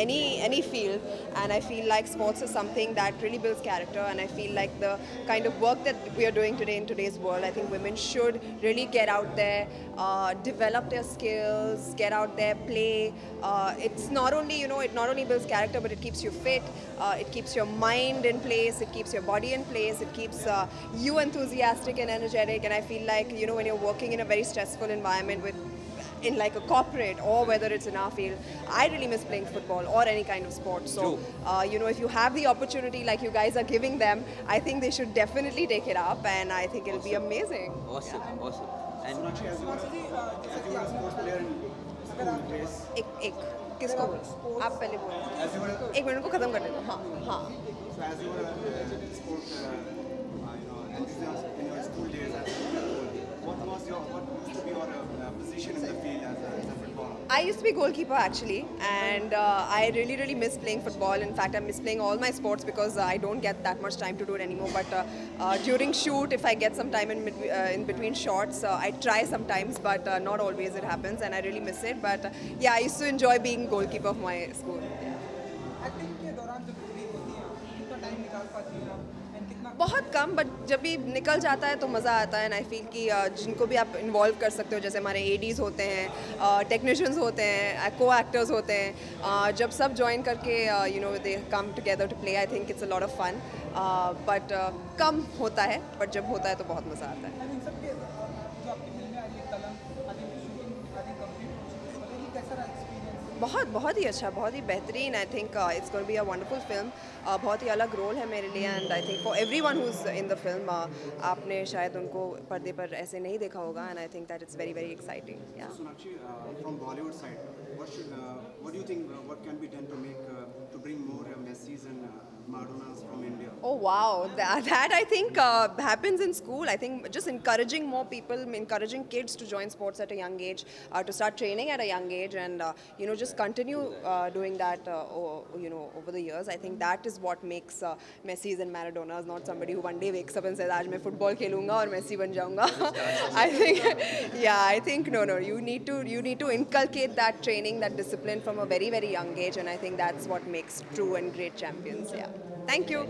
any field, and I feel like sports is something that really builds character, and I feel like the kind of work that we are doing today in today's world, I think women should really get out there, develop their skills, get out there, play. It's not only, it not only builds character, but it keeps you fit, it keeps your mind in place, it keeps your body in place, it keeps you enthusiastic and energetic, and I feel like, when you're working in a very stressful environment in like a corporate, or whether it's in our field, I really miss playing football or any kind of sport. So, if you have the opportunity like you guys are giving them, I think they should definitely take it up, and I think it'll be amazing. Awesome, awesome. And Sonakshi, as you were a sports player in school days, एक किसको बोलो? आप पहले बोलो, एक minute को खत्म कर देता हूँ. हाँ. so as you were a sport enthusiast in your school days as a footballer, what used to be your position in the field as a footballer? I used to be goalkeeper actually, and I really miss playing football. In fact, I miss playing all my sports because I don't get that much time to do it anymore. But during shoot, if I get some time in between shots, I try sometimes, but not always it happens, and I really miss it. But yeah, I used to enjoy being goalkeeper of my school. Acting के दौरान जब free होती हैं कितना time निकाल पाती हैं आप एंड कितना बहुत कम, बट जब भी निकल जाता है तो मज़ा आता है. एंड आई फील कि जिनको भी आप इन्वॉल्व कर सकते हो, जैसे हमारे एडीज़ होते हैं, टेक्नीशियंस होते हैं, को एक्टर्स होते हैं, जब सब ज्वाइन करके they come together to play, I think it's a lot of fun. But कम होता है, बट जब होता है तो बहुत मज़ा आता है. इन सब के जो आपकी फिल्में आ रही है कलंक आदि शूटिंग आदि कंप्लीट हो चुकी है, बताइए कैसा रहा एक्सपीरियंस? बहुत ही अच्छा, बहुत ही बेहतरीन. I think it's going to be a wonderful film. बहुत ही अलग रोल है मेरे लिए, and I think for everyone who is in the film, आपने शायद उनको पर्दे पर ऐसे नहीं देखा होगा, and I think that it's very exciting. या Sonakshi, from Bollywood side, what do you think what can be done to bring more Messis and Maradonas from India? Oh wow, that I think happens in school. I think just encouraging more people, encouraging kids to join sports at a young age, to start training at a young age, and just continue doing that over the years. I think that is what makes Messis and Maradonas, not somebody who one day wakes up and says आज मैं football खेलूँगा और Messi बन जाऊँगा. I think no, you need to inculcate that training, that discipline from a very young age, and I think that's what makes true and great champions. Yeah, thank you.